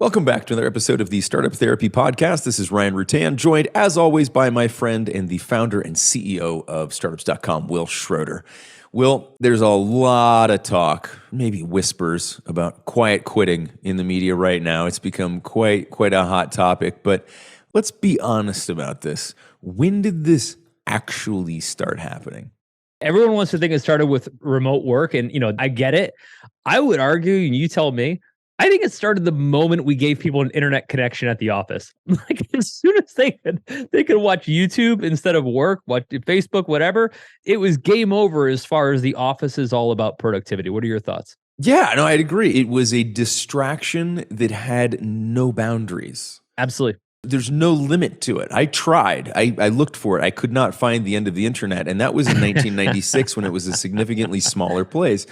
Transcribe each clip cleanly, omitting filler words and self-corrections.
Welcome back to another episode of the Startup Therapy Podcast. This is Ryan Rutan, joined as always by my friend and the founder and CEO of startups.com, Wil Schroter. Wil, there's a lot of talk, maybe whispers, about quiet quitting in the media right now. It's become quite a hot topic, but let's be honest about this. When did this actually start happening? Everyone wants to think it started with remote work, and I get it. I would argue, and you tell me, I think it started the moment we gave people an internet connection at the office. Like as soon as they could watch YouTube instead of work, watch Facebook, whatever, it was game over as far as the office is all about productivity. What are your thoughts? Yeah, no, I'd agree. It was a distraction that had no boundaries. Absolutely. There's no limit to it. I tried. I looked for it. I could not find the end of the internet. And that was in 1996 when it was a significantly smaller place.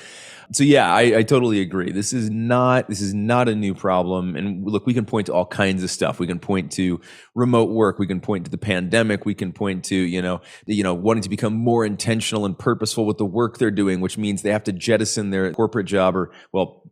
So yeah, I totally agree. This is not a new problem. And look, we can point to all kinds of stuff. We can point to remote work. We can point to the pandemic. We can point to, wanting to become more intentional and purposeful with the work they're doing, which means they have to jettison their corporate job or,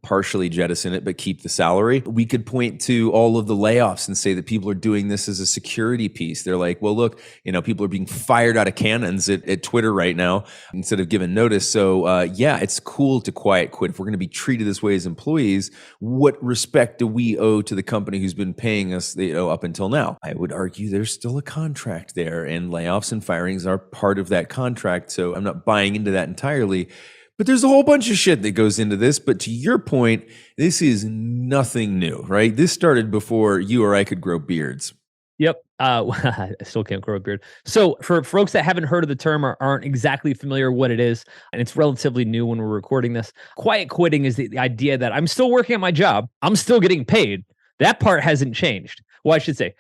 partially jettison it, but keep the salary. We could point to all of the layoffs and say that people are doing this as a security piece. They're like, well, look, people are being fired out of cannons at Twitter right now instead of giving notice. So yeah, it's cool to quiet quit. If we're going to be treated this way as employees, what respect do we owe to the company who's been paying us up until now? I would argue there's still a contract there, and layoffs and firings are part of that contract. So I'm not buying into that entirely. But there's a whole bunch of shit that goes into this. But to your point, this is nothing new, right? This started before you or I could grow beards. Yep. I still can't grow a beard. So for folks that haven't heard of the term or aren't exactly familiar what it is, and it's relatively new when we're recording this, quiet quitting is the idea that I'm still working at my job. I'm still getting paid. That part hasn't changed. Well, I should say,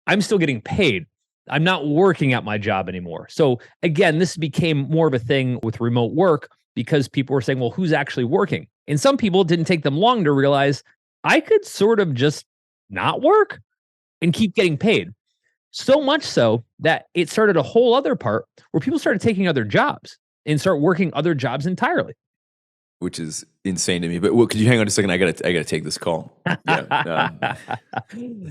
I'm still getting paid. I'm not working at my job anymore. So again, this became more of a thing with remote work because people were saying, well, who's actually working? And some people, it didn't take them long to realize I could sort of just not work and keep getting paid. So much so that it started a whole other part where people started taking other jobs and start working other jobs entirely. Which is insane to me. But could you hang on a second? I gotta take this call. Yeah.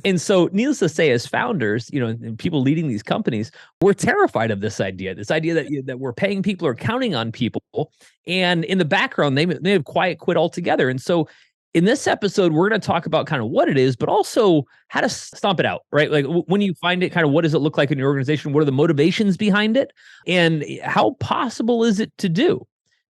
And so, needless to say, as founders, and people leading these companies, we're terrified of this idea that we're paying people or counting on people, and in the background, they have quiet quit altogether. And so, in this episode, we're going to talk about kind of what it is, but also how to stomp it out, right? Like when you find it, kind of what does it look like in your organization? What are the motivations behind it? And how possible is it to do?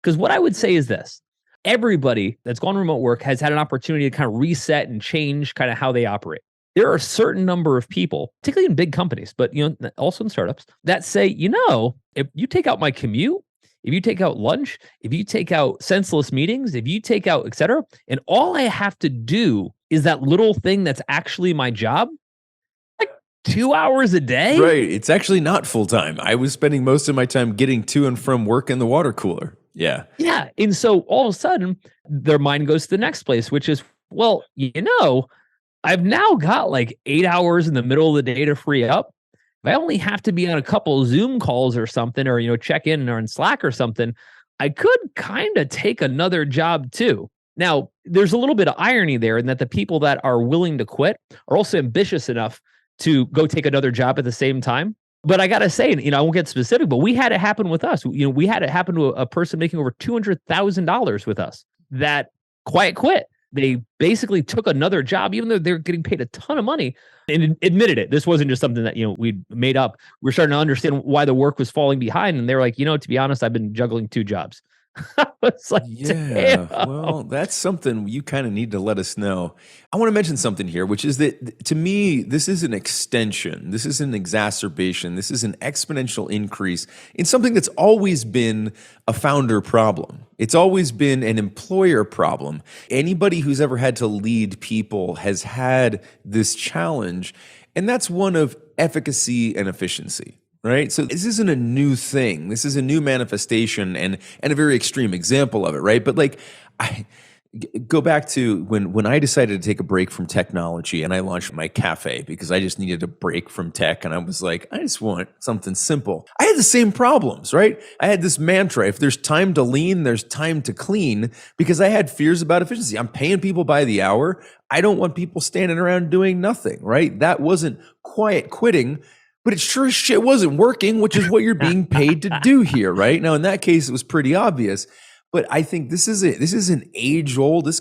Because what I would say is this: everybody that's gone remote work has had an opportunity to kind of reset and change kind of how they operate. There are a certain number of people, particularly in big companies, but also in startups, that say, if you take out my commute, if you take out lunch, if you take out senseless meetings, if you take out et cetera, and all I have to do is that little thing that's actually my job, like 2 hours a day. Right. It's actually not full time. I was spending most of my time getting to and from work in the water cooler. Yeah. Yeah. And so all of a sudden, their mind goes to the next place, which is, well, I've now got like 8 hours in the middle of the day to free up. If I only have to be on a couple of Zoom calls or something, or, check in or in Slack or something, I could kind of take another job too. Now, there's a little bit of irony there in that the people that are willing to quit are also ambitious enough to go take another job at the same time. But I got to say, I won't get specific, but we had it happen with us. We had it happen to a person making over $200,000 with us that quiet quit. They basically took another job, even though they're getting paid a ton of money, and admitted it. This wasn't just something that, we'd made up. We're starting to understand why the work was falling behind. And they're like, to be honest, I've been juggling 2 jobs. It's like, yeah, damn. well, that's something you kind of need to let us know. I want to mention something here, which is that to me, this is an extension. This is an exacerbation. This is an exponential increase in something that's always been a founder problem. It's always been an employer problem. Anybody who's ever had to lead people has had this challenge, and that's one of efficacy and efficiency. Right? So this isn't a new thing. This is a new manifestation and a very extreme example of it, right? But Go back to when I decided to take a break from technology and I launched my cafe because I just needed a break from tech. And I was like, I just want something simple. I had the same problems, right? I had this mantra: if there's time to lean, there's time to clean, because I had fears about efficiency. I'm paying people by the hour. I don't want people standing around doing nothing, right? That wasn't quiet quitting, but it sure as shit wasn't working, which is what you're being paid to do here, right? Now, in that case, it was pretty obvious. But I think this is it. This is an age old. This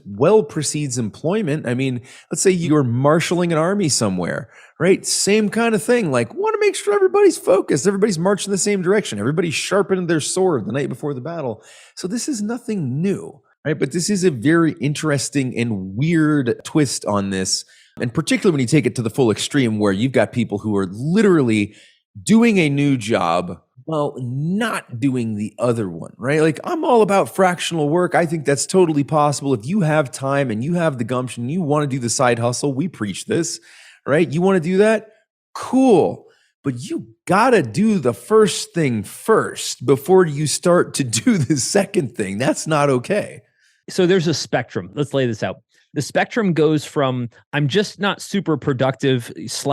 well precedes employment. I mean, let's say you're marshaling an army somewhere, right? Same kind of thing. Like, want to make sure everybody's focused, everybody's marching the same direction, everybody's sharpening their sword the night before the battle. So this is nothing new, right? But this is a very interesting and weird twist on this, and particularly when you take it to the full extreme, where you've got people who are literally doing a new job while not doing the other one, right? Like, I'm all about fractional work. I think that's totally possible. If you have time and you have the gumption, you want to do the side hustle, we preach this, right? You want to do that? Cool. But you got to do the first thing first before you start to do the second thing. That's not okay. So there's a spectrum. Let's lay this out. The spectrum goes from I'm just not super productive /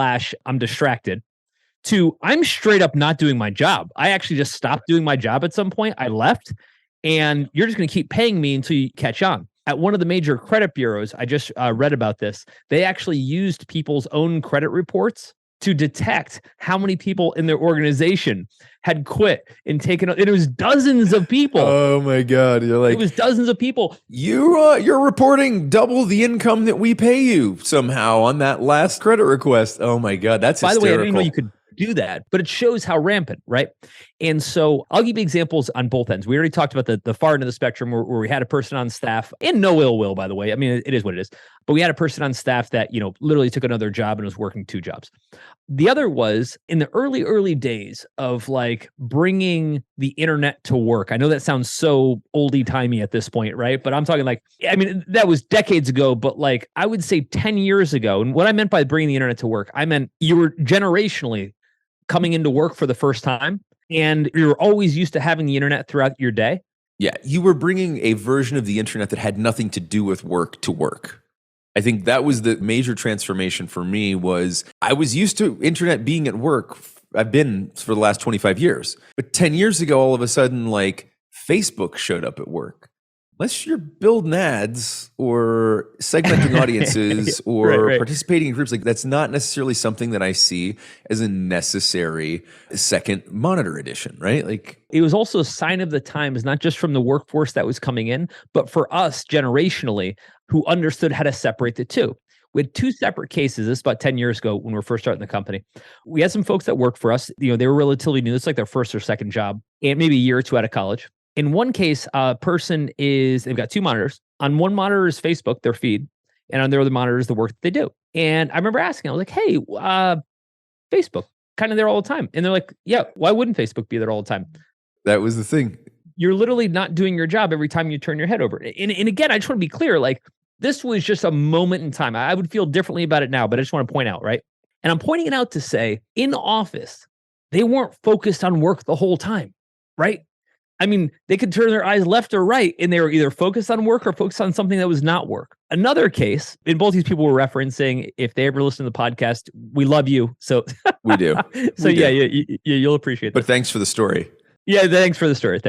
I'm distracted to I'm straight up not doing my job. I actually just stopped doing my job at some point. I left, and you're just going to keep paying me until you catch on. At one of the major credit bureaus, I just read about this. They actually used people's own credit reports to detect how many people in their organization had quit and taken. It was dozens of people. Oh my God! You're like, it was dozens of people. You're reporting double the income that we pay you somehow on that last credit request. Oh my God, that's by hysterical. the way, I didn't know you could do that, but it shows how rampant, right? And so I'll give you examples on both ends. We already talked about the far end of the spectrum where we had a person on staff, and no ill will, by the way. I mean, it is what it is. But we had a person on staff that, literally took another job and was working 2 jobs. The other was in the early days of like bringing the internet to work. I know that sounds so oldie timey at this point, right? But I'm talking like, I mean, that was decades ago, but like I would say 10 years ago. And what I meant by bringing the internet to work, I meant you were generationally coming into work for the first time, and you're always used to having the internet throughout your day. Yeah, you were bringing a version of the internet that had nothing to do with work to work. I think that was the major transformation for me. Was I was used to internet being at work. I've been for the last 25 years. But 10 years ago, all of a sudden, like Facebook showed up at work. Unless you're building ads or segmenting audiences or right. participating in groups, like that's not necessarily something that I see as a necessary second monitor edition, right? Like, it was also a sign of the times, not just from the workforce that was coming in, but for us generationally who understood how to separate the two. We had 2 separate cases. This is about 10 years ago when we were first starting the company. We had some folks that worked for us. They were relatively new. It's like their first or second job, and maybe a year or 2 out of college. In one case, a person they've got 2 monitors. On one monitor is Facebook, their feed, and on their other monitor is the work that they do. And I remember asking, I was like, hey, Facebook, kind of there all the time. And they're like, yeah, why wouldn't Facebook be there all the time? that was the thing. You're literally not doing your job every time you turn your head over. And again, I just want to be clear, like this was just a moment in time. I would feel differently about it now, but I just want to point out, right? And I'm pointing it out to say, in office, they weren't focused on work the whole time, right? I mean, they could turn their eyes left or right, and they were either focused on work or focused on something that was not work. Another case, and both these people were referencing, if they ever listen to the podcast, we love you. So we do. So we do. You'll appreciate that. But thanks for the story. Yeah, thanks for the story.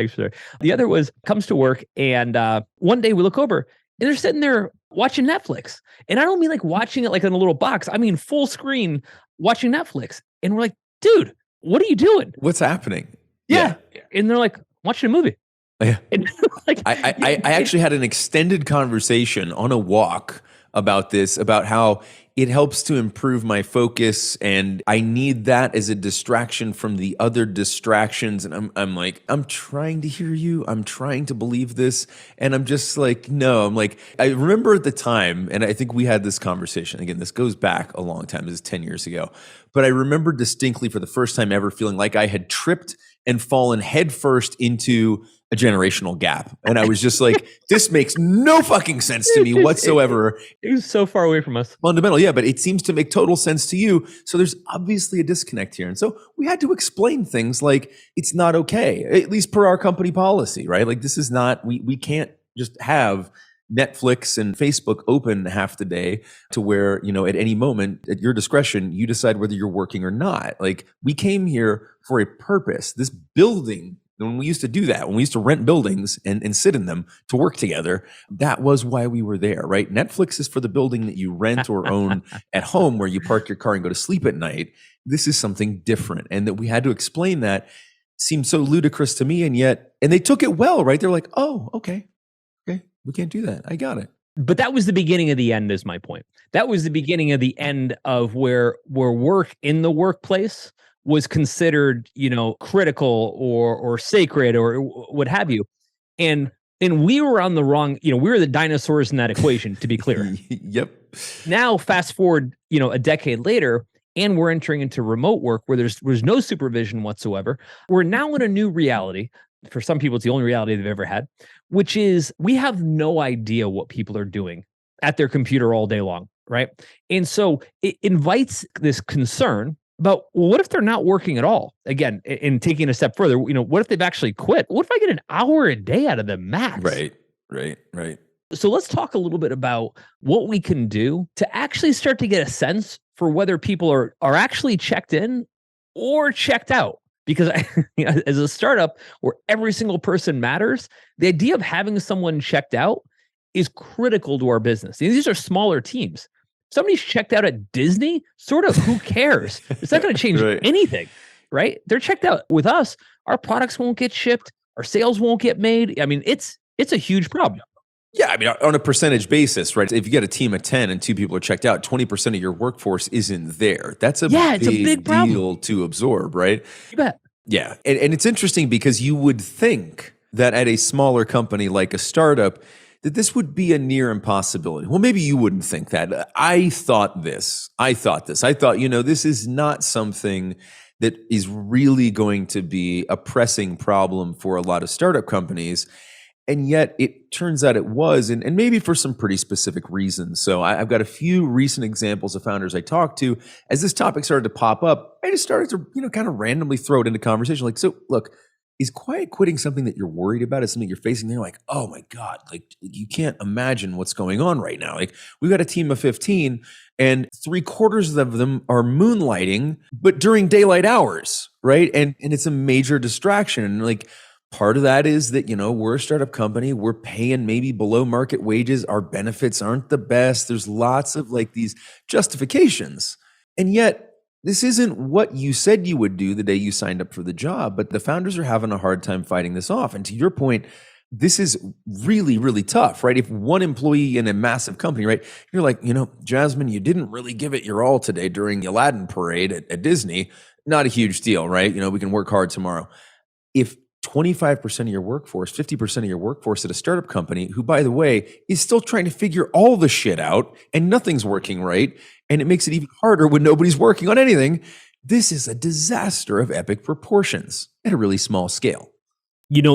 The other was comes to work, and one day we look over, and they're sitting there watching Netflix. And I don't mean like watching it like in a little box. I mean full screen watching Netflix. And we're like, dude, what are you doing? What's happening? Yeah. And they're like, watching a movie. Yeah. And like, I actually had an extended conversation on a walk about this, about how it helps to improve my focus, and I need that as a distraction from the other distractions. And I'm like, I'm trying to hear you. I'm trying to believe this. And I'm just like, no, I'm like, I remember at the time, and I think we had this conversation. Again, this goes back a long time. This is 10 years ago. But I remember distinctly for the first time ever feeling like I had tripped and fallen headfirst into a generational gap. And I was just like, this makes no fucking sense to me whatsoever. It was so far away from us. Fundamental, yeah, but it seems to make total sense to you. So there's obviously a disconnect here. And so we had to explain things like it's not okay, at least per our company policy, right? Like this is not, we can't just have Netflix and Facebook open half the day to where, at any moment at your discretion, you decide whether you're working or not. Like, we came here for a purpose. This building, when we used to do that, when we used to rent buildings and sit in them to work together, that was why we were there, right? Netflix is for the building that you rent or own at home where you park your car and go to sleep at night. This is something different. And that we had to explain that seemed so ludicrous to me. And they took it well, right? They're like, oh, okay, we can't do that. I got it. But that was the beginning of the end, is my point. That was the beginning of the end of where work in the workplace was considered, critical or sacred or what have you. And we were on the wrong, we were the dinosaurs in that equation, to be clear. Yep. Now, fast forward, a decade later, and we're entering into remote work where there's no supervision whatsoever. We're now in a new reality. For some people, it's the only reality they've ever had, which is we have no idea what people are doing at their computer all day long, right? And so it invites this concern about, well, what if they're not working at all? Again, in taking a step further, what if they've actually quit? What if I get an hour a day out of them max? Right. So let's talk a little bit about what we can do to actually start to get a sense for whether people are actually checked in or checked out. Because as a startup where every single person matters, the idea of having someone checked out is critical to our business. These are smaller teams. Somebody's checked out at Disney, sort of, who cares? It's not going to change anything, right? They're checked out. With us, our products won't get shipped. Our sales won't get made. I mean, it's a huge problem. Yeah, I mean, on a percentage basis, right? If you get a team of 10 and 2 people are checked out, 20% of your workforce isn't there. That's it's a big deal to absorb, right? You bet. Yeah. And it's interesting because you would think that at a smaller company like a startup, that this would be a near impossibility. Well, maybe you wouldn't think that. I thought, this is not something that is really going to be a pressing problem for a lot of startup companies. And yet it turns out it was, and maybe for some pretty specific reasons. So I've got a few recent examples of founders I talked to. As this topic started to pop up, I just started to, kind of randomly throw it into conversation. Like, so look, is quiet quitting something that you're worried about? Is something you're facing? They're like, oh my God, like you can't imagine what's going on right now. Like, we've got a team of 15 and 3/4 of them are moonlighting, but during daylight hours, right? And it's a major distraction. And like, part of that is that, we're a startup company. We're paying maybe below market wages. Our benefits aren't the best. There's lots of like these justifications. And yet this isn't what you said you would do the day you signed up for the job, but the founders are having a hard time fighting this off. And to your point, this is really, really tough, right? If one employee in a massive company, right, you're like, Jasmine, you didn't really give it your all today during the Aladdin parade at Disney. Not a huge deal, right? We can work hard tomorrow. If 25% of your workforce, 50% of your workforce at a startup company, who, by the way, is still trying to figure all the shit out and nothing's working right, and it makes it even harder when nobody's working on anything, this is a disaster of epic proportions at a really small scale.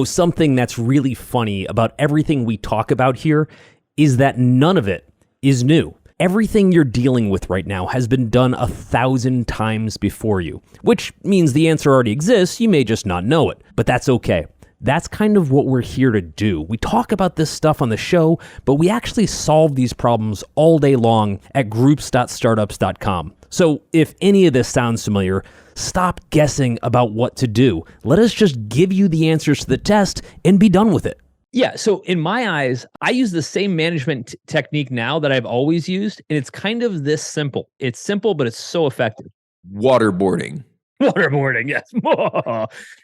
Something that's really funny about everything we talk about here is that none of it is new. Everything you're dealing with right now has been done 1,000 times before you, which means the answer already exists. You may just not know it, but that's okay. That's kind of what we're here to do. We talk about this stuff on the show, but we actually solve these problems all day long at groups.startups.com. So if any of this sounds familiar, stop guessing about what to do. Let us just give you the answers to the test and be done with it. Yeah. So in my eyes, I use the same management technique now that I've always used. And it's kind of this simple. It's simple, but it's so effective. Waterboarding. Waterboarding, yes.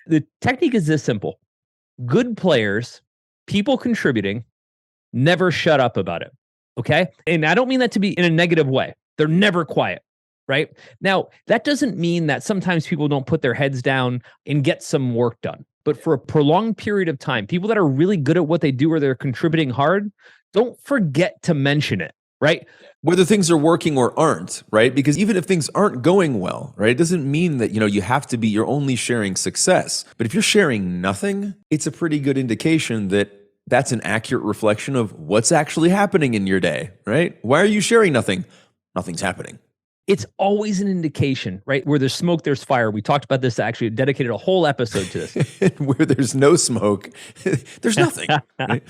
The technique is this simple. Good players, people contributing, never shut up about it. Okay. And I don't mean that to be in a negative way. They're never quiet. Right? Now, that doesn't mean that sometimes people don't put their heads down and get some work done. But for a prolonged period of time, people that are really good at what they do or they're contributing hard, don't forget to mention it, right? Whether things are working or aren't, right? Because even if things aren't going well, right, it doesn't mean that, you have to be, you're only sharing success. But if you're sharing nothing, it's a pretty good indication that that's an accurate reflection of what's actually happening in your day, right? Why are you sharing nothing? Nothing's happening. It's always an indication, right? Where there's smoke, there's fire. We talked about this, actually dedicated a whole episode to this. Where there's no smoke, there's nothing. Right?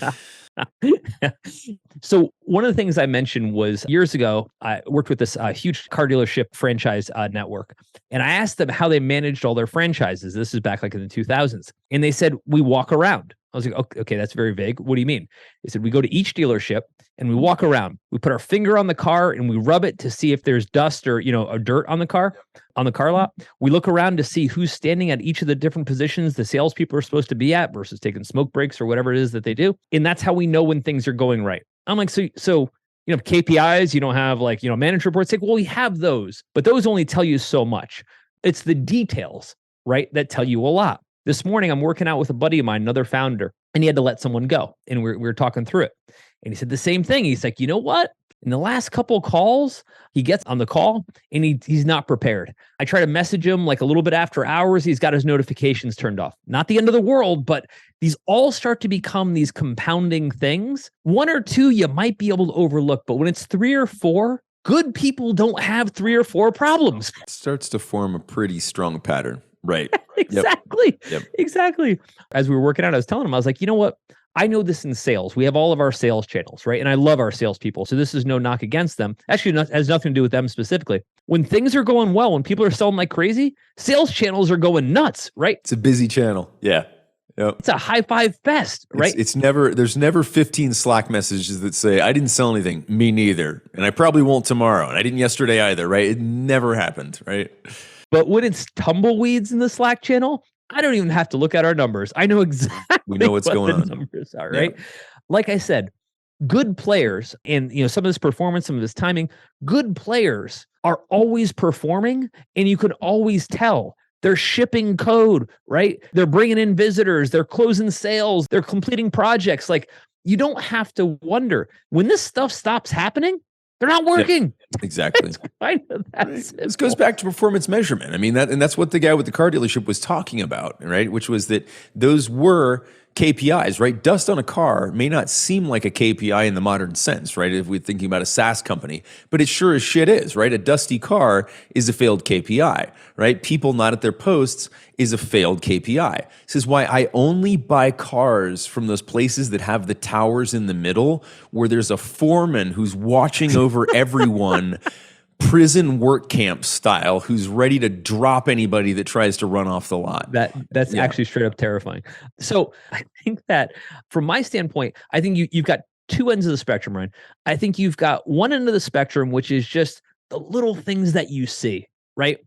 So one of the things I mentioned was years ago, I worked with this huge car dealership franchise network, and I asked them how they managed all their franchises. This is back like in the 2000s. And they said, we walk around. I was like, okay, that's very vague. What do you mean? They said, we go to each dealership and we walk around. We put our finger on the car and we rub it to see if there's dust or, or dirt on the car lot. We look around to see who's standing at each of the different positions the salespeople are supposed to be at versus taking smoke breaks or whatever it is that they do. And that's how we know when things are going right. I'm like, so KPIs, you don't have like, manager reports. Like, well, we have those, but those only tell you so much. It's the details, right, that tell you a lot. This morning, I'm working out with a buddy of mine, another founder, and he had to let someone go. And we were talking through it. And he said the same thing. He's like, you know what? In the last couple of calls, he gets on the call and he's not prepared. I try to message him like a little bit after hours. He's got his notifications turned off. Not the end of the world, but these all start to become these compounding things. One or two you might be able to overlook, but when it's three or four, good people don't have three or four problems. It starts to form a pretty strong pattern. Right. Exactly. Yep. Exactly. As we were working out, I was telling him, I was like, you know what? I know this in sales. We have all of our sales channels, right? And I love our salespeople. So this is no knock against them. Actually, has nothing to do with them specifically. When things are going well, when people are selling like crazy, sales channels are going nuts, right? It's a busy channel. Yeah. Yep. It's a high five fest, right? There's never 15 Slack messages that say, I didn't sell anything. Me neither. And I probably won't tomorrow. And I didn't yesterday either, right? It never happened, right? But when it's tumbleweeds in the Slack channel, I don't even have to look at our numbers. I know exactly we know what's going on. Numbers are, right? Yeah. Like I said, good players and some of this performance, some of this timing, good players are always performing and you can always tell. They're shipping code, right? They're bringing in visitors, they're closing sales, they're completing projects. Like you don't have to wonder when this stuff stops happening. They're not working. Yeah, exactly. It's kind of that simple. This goes back to performance measurement. I mean, that's what the guy with the car dealership was talking about, right? Which was that those were KPIs, right? Dust on a car may not seem like a KPI in the modern sense, right? If we're thinking about a SaaS company, but it sure as shit is, right? A dusty car is a failed KPI, right? People not at their posts is a failed KPI. This is why I only buy cars from those places that have the towers in the middle where there's a foreman who's watching over everyone, prison work camp style, who's ready to drop anybody that tries to run off the lot. That's actually straight up terrifying. So I think that from my standpoint, I think you've got two ends of the spectrum, Ryan. I think you've got one end of the spectrum, which is just the little things that you see, right?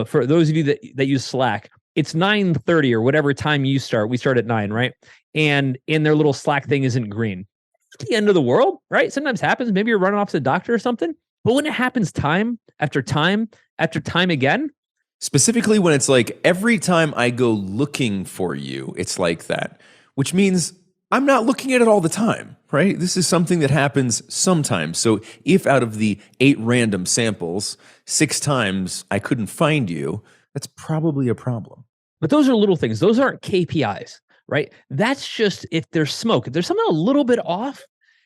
For those of you that use Slack, it's 9:30 or whatever time you start. We start at 9, right? And in their little Slack thing isn't green. It's the end of the world, right? Sometimes happens. Maybe you're running off to the doctor or something. But when it happens time after time after time again, specifically when it's like every time I go looking for you, it's like that, which means I'm not looking at it all the time, right? This is something that happens sometimes. So if out of the 8 random samples, 6 times I couldn't find you, that's probably a problem. But those are little things. Those aren't KPIs, right? That's just if there's smoke. If there's something a little bit off,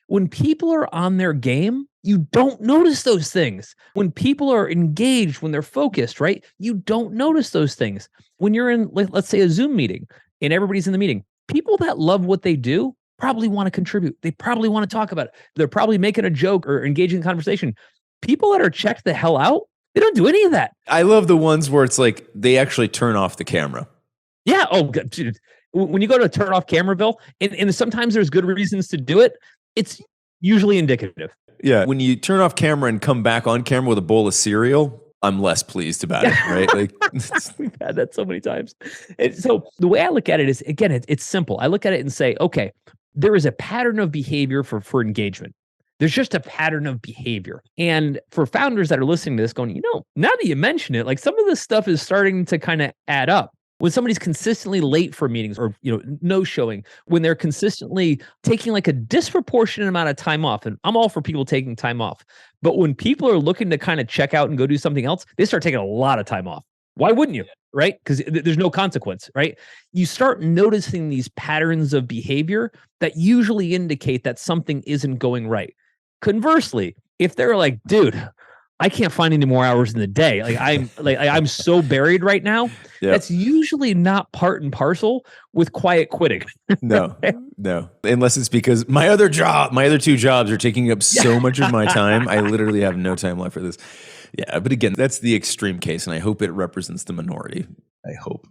when people are on their game, you don't notice those things. When people are engaged, when they're focused, right? You don't notice those things. When you're in, let's say, a Zoom meeting and everybody's in the meeting, people that love what they do probably want to contribute. They probably want to talk about it. They're probably making a joke or engaging in conversation. People that are checked the hell out, they don't do any of that. I love the ones where it's like they actually turn off the camera. Yeah. Oh, dude. When you go to turn off camera, Bill, and sometimes there's good reasons to do it, it's usually indicative. Yeah. When you turn off camera and come back on camera with a bowl of cereal, I'm less pleased about it, right? Like we've had that so many times. And so the way I look at it is, again, it's simple. I look at it and say, okay, there is a pattern of behavior for engagement. There's just a pattern of behavior. And for founders that are listening to this going, now that you mention it, like some of this stuff is starting to kind of add up. When somebody's consistently late for meetings or, no showing, when they're consistently taking like a disproportionate amount of time off, and I'm all for people taking time off, but when people are looking to kind of check out and go do something else, they start taking a lot of time off. Why wouldn't you? Right? Because there's no consequence, right? You start noticing these patterns of behavior that usually indicate that something isn't going right. Conversely, if they're like, dude, I can't find any more hours in the day. I'm so buried right now. Yep. That's usually not part and parcel with quiet quitting. No, unless it's because my other two jobs are taking up so much of my time. I literally have no time left for this. Yeah, but again, that's the extreme case, and I hope it represents the minority. I hope.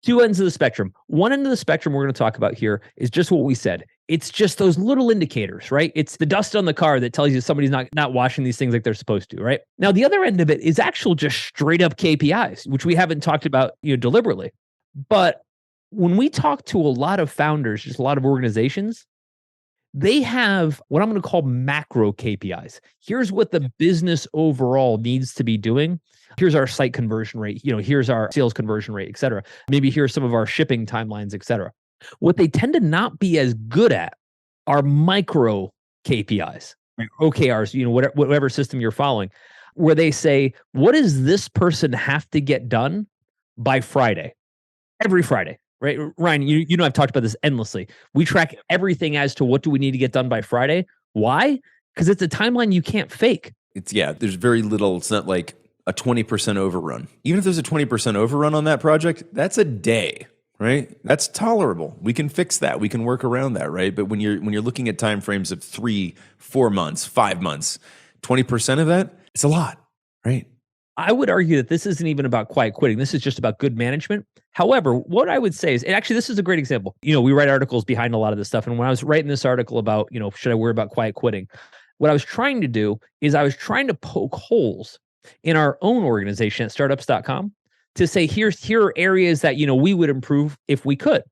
Two ends of the spectrum. One end of the spectrum we're going to talk about here is just what we said. It's just those little indicators, right? It's the dust on the car that tells you somebody's not washing these things like they're supposed to, right? Now, the other end of it is actual just straight up KPIs, which we haven't talked about, deliberately. But when we talk to a lot of founders, just a lot of organizations, they have what I'm going to call macro KPIs. Here's what the business overall needs to be doing. Here's our site conversion rate. Here's our sales conversion rate, et cetera. Maybe here's some of our shipping timelines, et cetera. What they tend to not be as good at are micro KPIs, right? OKRs, whatever system you're following, where they say, what does this person have to get done by Friday? Every Friday. Right, Ryan, you know I've talked about this endlessly. We track everything as to what do we need to get done by Friday. Why? Because it's a timeline you can't fake. There's very little. It's not like a 20% overrun. Even if there's a 20% overrun on that project, that's a day, right? That's tolerable. We can fix that. We can work around that, right? But when you're looking at timeframes of 3, 4 months, 5 months, 20% of that, it's a lot, right? I would argue that this isn't even about quiet quitting. This is just about good management. However, what I would say is, and actually this is a great example. We write articles behind a lot of this stuff. And when I was writing this article about, should I worry about quiet quitting? What I was trying to do is I was trying to poke holes in our own organization at startups.com to say, here are areas that, we would improve if we could.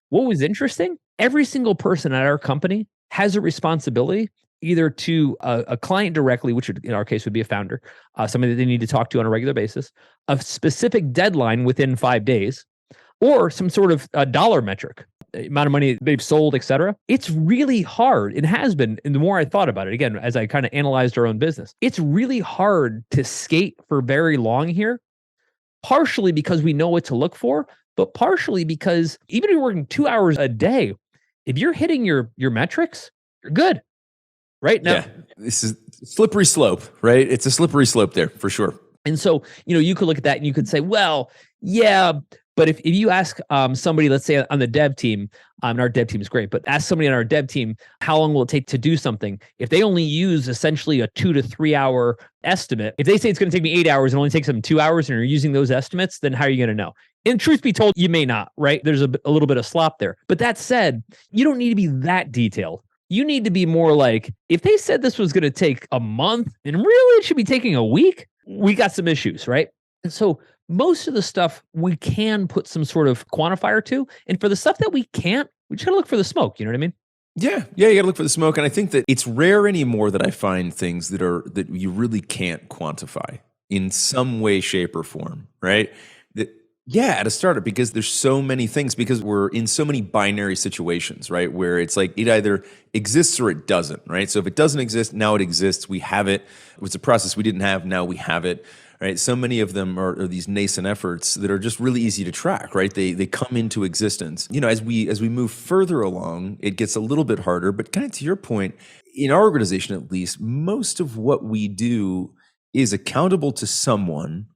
What was interesting, every single person at our company has a responsibility either to a client directly, which in our case would be a founder, somebody that they need to talk to on a regular basis, a specific deadline within 5 days, or some sort of dollar metric, amount of money they've sold, et cetera. It's really hard. It has been. And the more I thought about it, again, as I kind of analyzed our own business, it's really hard to skate for very long here, partially because we know what to look for, but partially because even if you're working 2 hours a day, if you're hitting your metrics, you're good. Right now, yeah, this is a slippery slope, right? It's a slippery slope there for sure. And so, you could look at that and you could say, well, yeah, but if you ask somebody, let's say on the dev team, and our dev team is great, but ask somebody on our dev team, how long will it take to do something? If they only use essentially a 2 to 3 hour estimate, if they say it's going to take me 8 hours and only takes them 2 hours and you're using those estimates, then how are you going to know? And truth be told, you may not, right? There's a little bit of slop there. But that said, you don't need to be that detailed. You need to be more like, if they said this was going to take a month and really it should be taking a week, we got some issues, right? And so most of the stuff we can put some sort of quantifier to. And for the stuff that we can't, we just got to look for the smoke. You know what I mean? Yeah, you got to look for the smoke. And I think that it's rare anymore that I find things that you really can't quantify in some way, shape, or form, right? At a startup, because there's so many things, because we're in so many binary situations, right? Where it's like it either exists or it doesn't, right? So if it doesn't exist, now it exists. We have it. It was a process we didn't have. Now we have it, right? So many of them are these nascent efforts that are just really easy to track, right? They come into existence. As we move further along, it gets a little bit harder. But kind of to your point, in our organization at least, most of what we do is accountable to someone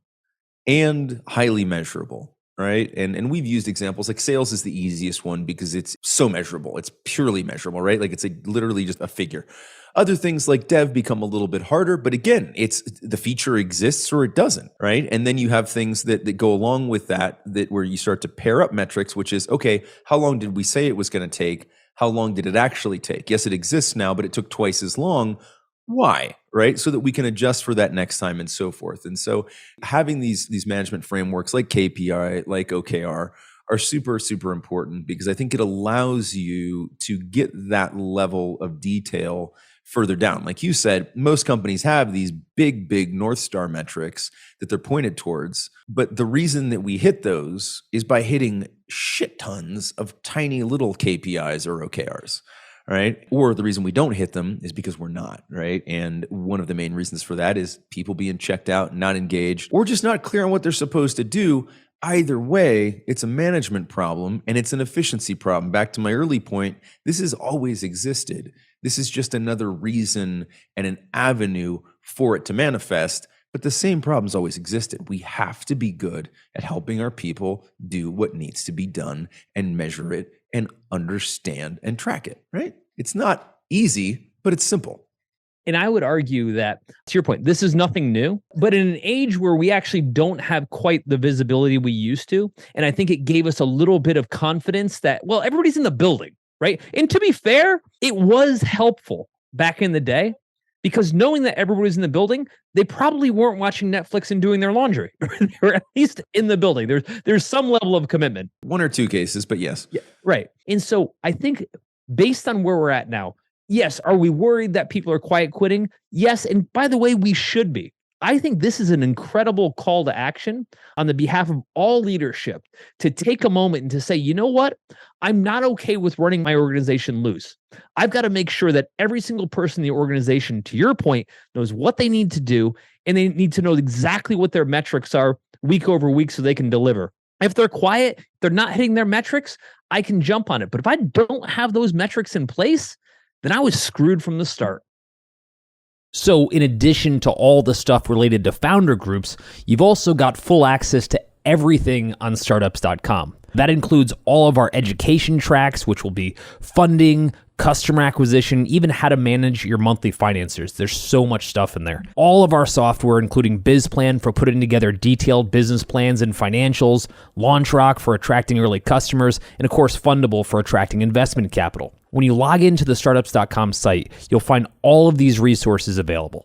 and highly measurable, right? And we've used examples like sales is the easiest one because it's so measurable. It's purely measurable, right? Like it's literally just a figure. Other things like dev become a little bit harder, but again, it's the feature exists or it doesn't, right? And then you have things that go along with that where you start to pair up metrics, which is, okay, how long did we say it was going to take? How long did it actually take? Yes, it exists now, but it took twice as long. Why? Right? So that we can adjust for that next time and so forth. And so having these management frameworks like KPI, like OKR are super, super important because I think it allows you to get that level of detail further down. Like you said, most companies have these big North Star metrics that they're pointed towards. But the reason that we hit those is by hitting shit tons of tiny little KPIs or OKRs. Right? Or the reason we don't hit them is because we're not, right? And one of the main reasons for that is people being checked out, not engaged, or just not clear on what they're supposed to do. Either way, it's a management problem and it's an efficiency problem. Back to my early point, this has always existed. This is just another reason and an avenue for it to manifest. But the same problems always existed. We have to be good at helping our people do what needs to be done and measure it and understand and track it, right? It's not easy, but it's simple. And I would argue that, to your point, this is nothing new, but in an age where we actually don't have quite the visibility we used to, and I think it gave us a little bit of confidence that, well, everybody's in the building, right? And to be fair, it was helpful back in the day because knowing that everybody's in the building, they probably weren't watching Netflix and doing their laundry. They were at least in the building. There's some level of commitment. One or two cases, but yes. Yeah, right. And so I think based on where we're at now, yes, are we worried that people are quiet quitting? Yes. And by the way, we should be. I think this is an incredible call to action on the behalf of all leadership to take a moment and to say, you know what? I'm not okay with running my organization loose. I've got to make sure that every single person in the organization, to your point, knows what they need to do, and they need to know exactly what their metrics are week over week so they can deliver. If they're quiet, they're not hitting their metrics, I can jump on it. But if I don't have those metrics in place, then I was screwed from the start. So in addition to all the stuff related to founder groups, you've also got full access to everything on startups.com. That includes all of our education tracks, which will be funding, customer acquisition, even how to manage your monthly financiers. There's so much stuff in there. All of our software, including BizPlan for putting together detailed business plans and financials, LaunchRock for attracting early customers, and of course, Fundable for attracting investment capital. When you log into the startups.com site, you'll find all of these resources available.